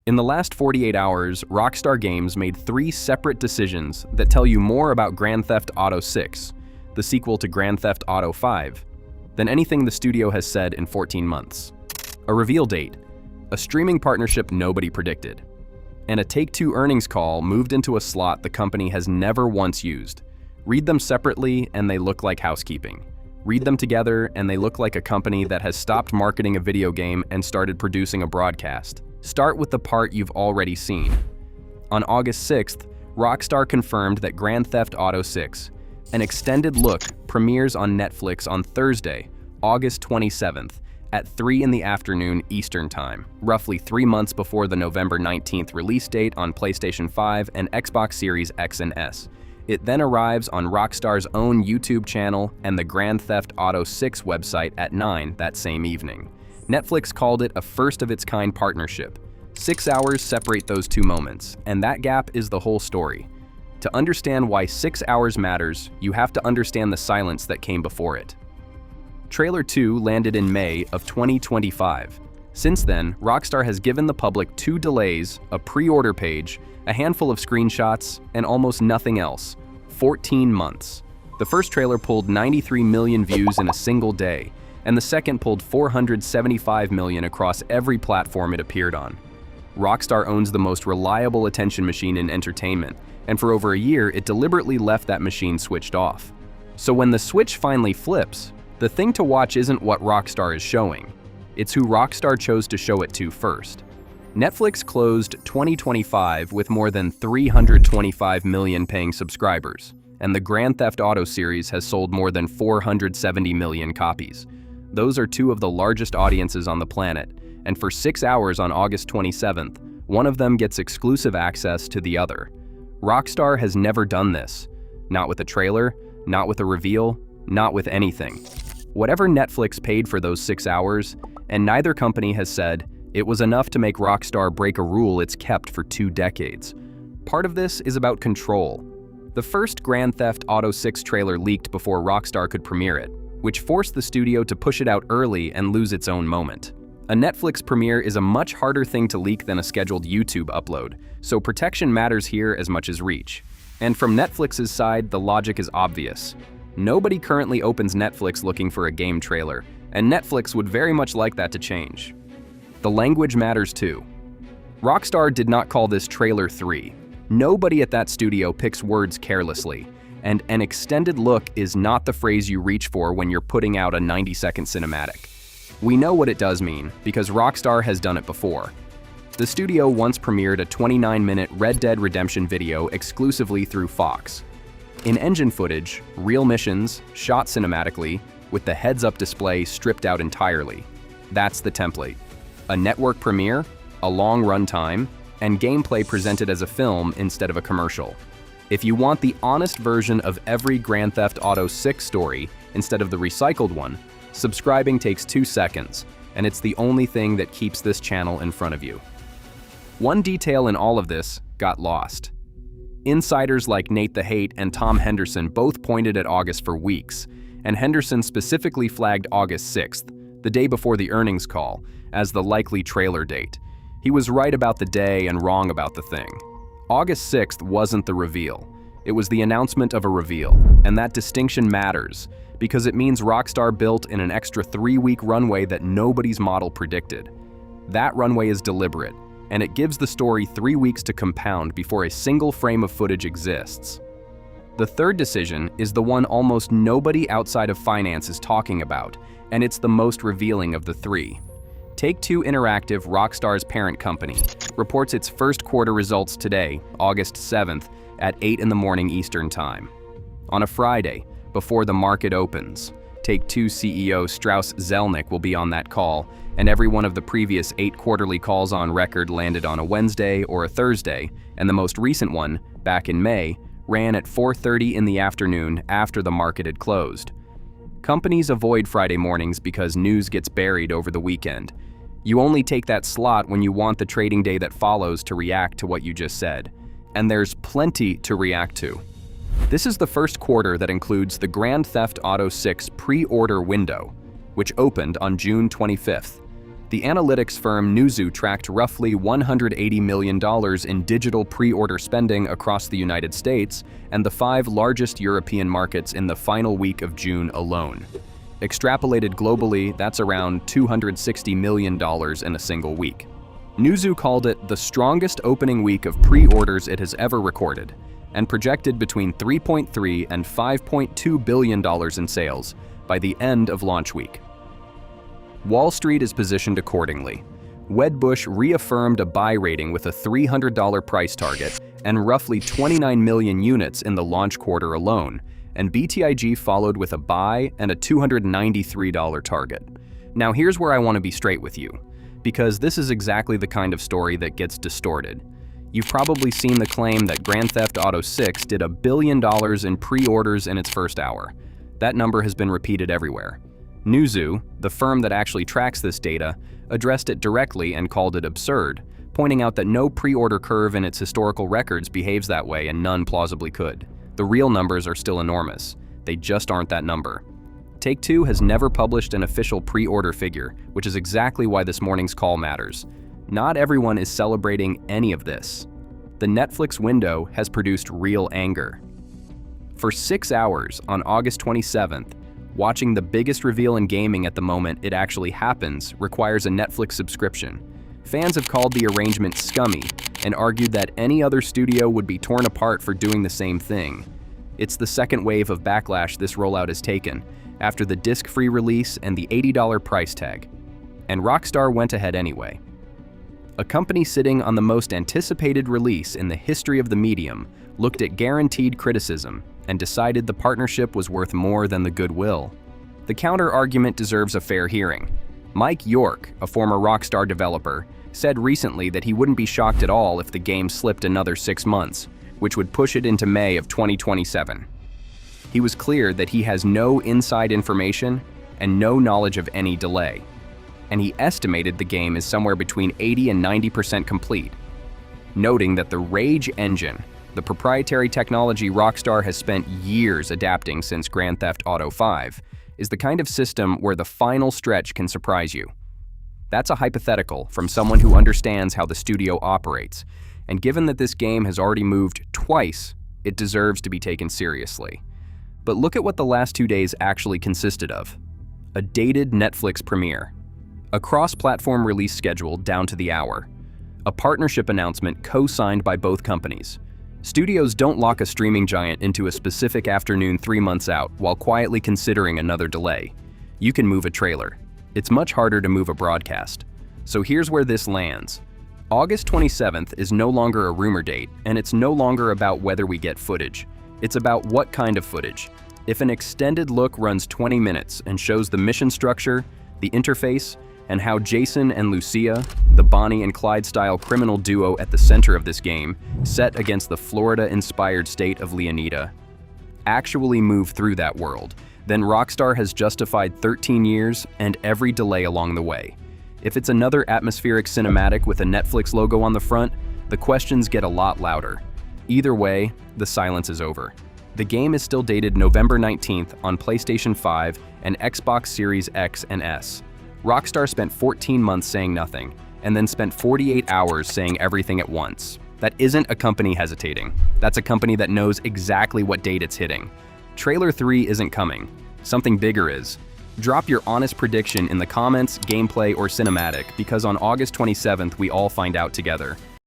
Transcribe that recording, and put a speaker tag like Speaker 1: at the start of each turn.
Speaker 1: In the last 48 hours, Rockstar Games made 3 separate decisions that tell you more about Grand Theft Auto 6, the sequel to Grand Theft Auto 5, than anything the studio has said in 14 months. A reveal date, a streaming partnership nobody predicted, and a Take-Two earnings call moved into a slot the company has never once used. Read them separately and they look like housekeeping. Read them together and they look like a company that has stopped marketing a video game and started producing a broadcast. Start with the part you've already seen. On August 6th, Rockstar confirmed that Grand Theft Auto 6, an extended look, premieres on Netflix on Thursday, August 27th, at 3 in the afternoon Eastern Time, roughly 3 months before the November 19th release date on PlayStation 5 and Xbox Series X and S. It then arrives on Rockstar's own YouTube channel and the Grand Theft Auto 6 website at 9 that same evening. Netflix called it a first-of-its-kind partnership. 6 hours separate those 2 moments, and that gap is the whole story. To understand why 6 hours matters, you have to understand the silence that came before it. Trailer 2 landed in May of 2025. Since then, Rockstar has given the public 2 delays, a pre-order page, a handful of screenshots, and almost nothing else. 14 months. The first trailer pulled 93 million views in a single day, and the second pulled 475 million across every platform it appeared on. Rockstar owns the most reliable attention machine in entertainment, and for over a year, it deliberately left that machine switched off. So when the switch finally flips, the thing to watch isn't what Rockstar is showing. It's who Rockstar chose to show it to first. Netflix closed 2025 with more than 325 million paying subscribers, and the Grand Theft Auto series has sold more than 470 million copies. Those are 2 of the largest audiences on the planet, and for 6 hours on August 27th, one of them gets exclusive access to the other. Rockstar has never done this. Not with a trailer, not with a reveal, not with anything. Whatever Netflix paid for those 6 hours, and neither company has said, it was enough to make Rockstar break a rule it's kept for 2 decades. Part of this is about control. The first Grand Theft Auto 6 trailer leaked before Rockstar could premiere it, which forced the studio to push it out early and lose its own moment. A Netflix premiere is a much harder thing to leak than a scheduled YouTube upload, so protection matters here as much as reach. And from Netflix's side, the logic is obvious. Nobody currently opens Netflix looking for a game trailer, and Netflix would very much like that to change. The language matters too. Rockstar did not call this Trailer 3. Nobody at that studio picks words carelessly, and an extended look is not the phrase you reach for when you're putting out a 90-second cinematic. We know what it does mean, because Rockstar has done it before. The studio once premiered a 29-minute Red Dead Redemption video exclusively through Fox. In-engine footage, real missions, shot cinematically, with the heads-up display stripped out entirely. That's the template. A network premiere, a long runtime, and gameplay presented as a film instead of a commercial. If you want the honest version of every Grand Theft Auto 6 story instead of the recycled one, subscribing takes 2 seconds, and it's the only thing that keeps this channel in front of you. One detail in all of this got lost. Insiders like Nate the Hate and Tom Henderson both pointed at August for weeks, and Henderson specifically flagged August 6th, the day before the earnings call, as the likely trailer date. He was right about the day and wrong about the thing. August 6th wasn't the reveal. It was the announcement of a reveal, and that distinction matters because it means Rockstar built in an extra 3-week runway that nobody's model predicted. That runway is deliberate, and it gives the story 3 weeks to compound before a single frame of footage exists. The third decision is the one almost nobody outside of finance is talking about, and it's the most revealing of the 3. Take-Two Interactive, Rockstar's parent company, reports its first quarter results today, August 7th, at 8 in the morning Eastern Time. On a Friday, before the market opens, Take-Two CEO Strauss Zelnick will be on that call, and every one of the previous 8 quarterly calls on record landed on a Wednesday or a Thursday, and the most recent one, back in May, ran at 4:30 in the afternoon after the market had closed. Companies avoid Friday mornings because news gets buried over the weekend. You only take that slot when you want the trading day that follows to react to what you just said. And there's plenty to react to. This is the first quarter that includes the Grand Theft Auto 6 pre-order window, which opened on June 25th. The analytics firm Newzoo tracked roughly $180 million in digital pre-order spending across the United States and the 5 largest European markets in the final week of June alone. Extrapolated globally, that's around $260 million in a single week. Newzoo called it the strongest opening week of pre-orders it has ever recorded, and projected between $3.3 and $5.2 billion in sales by the end of launch week. Wall Street is positioned accordingly. Wedbush reaffirmed a buy rating with a $300 price target and roughly 29 million units in the launch quarter alone, and BTIG followed with a buy and a $293 target. Now here's where I want to be straight with you, because this is exactly the kind of story that gets distorted. You've probably seen the claim that Grand Theft Auto 6 did $1 billion in pre-orders in its first hour. That number has been repeated everywhere. Newzoo, the firm that actually tracks this data, addressed it directly and called it absurd, pointing out that no pre-order curve in its historical records behaves that way and none plausibly could. The real numbers are still enormous. They just aren't that number. Take-Two has never published an official pre-order figure, which is exactly why this morning's call matters. Not everyone is celebrating any of this. The Netflix window has produced real anger. For 6 hours on August 27th, watching the biggest reveal in gaming at the moment it actually happens requires a Netflix subscription. Fans have called the arrangement scummy and argued that any other studio would be torn apart for doing the same thing. It's the second wave of backlash this rollout has taken, after the disc-free release and the $80 price tag. And Rockstar went ahead anyway. A company sitting on the most anticipated release in the history of the medium looked at guaranteed criticism and decided the partnership was worth more than the goodwill. The counter-argument deserves a fair hearing. Mike York, a former Rockstar developer, said recently that he wouldn't be shocked at all if the game slipped another 6 months, which would push it into May of 2027. He was clear that he has no inside information and no knowledge of any delay, and he estimated the game is somewhere between 80 and 90% complete, noting that the Rage engine, the proprietary technology Rockstar has spent years adapting since Grand Theft Auto 5, is the kind of system where the final stretch can surprise you. That's a hypothetical from someone who understands how the studio operates, and given that this game has already moved twice, it deserves to be taken seriously. But look at what the last 2 days actually consisted of. A dated Netflix premiere, a cross-platform release schedule down to the hour, a partnership announcement co-signed by both companies. Studios don't lock a streaming giant into a specific afternoon 3 months out while quietly considering another delay. You can move a trailer. It's much harder to move a broadcast. So here's where this lands. August 27th is no longer a rumor date, and it's no longer about whether we get footage. It's about what kind of footage. If an extended look runs 20 minutes and shows the mission structure, the interface, and how Jason and Lucia, the Bonnie and Clyde-style criminal duo at the center of this game, set against the Florida-inspired state of Leonida, actually move through that world, then Rockstar has justified 13 years and every delay along the way. If it's another atmospheric cinematic with a Netflix logo on the front, the questions get a lot louder. Either way, the silence is over. The game is still dated November 19th on PlayStation 5 and Xbox Series X and S. Rockstar spent 14 months saying nothing, and then spent 48 hours saying everything at once. That isn't a company hesitating. That's a company that knows exactly what date it's hitting. Trailer 3 isn't coming. Something bigger is. Drop your honest prediction in the comments, gameplay, or cinematic, because on August 27th we all find out together.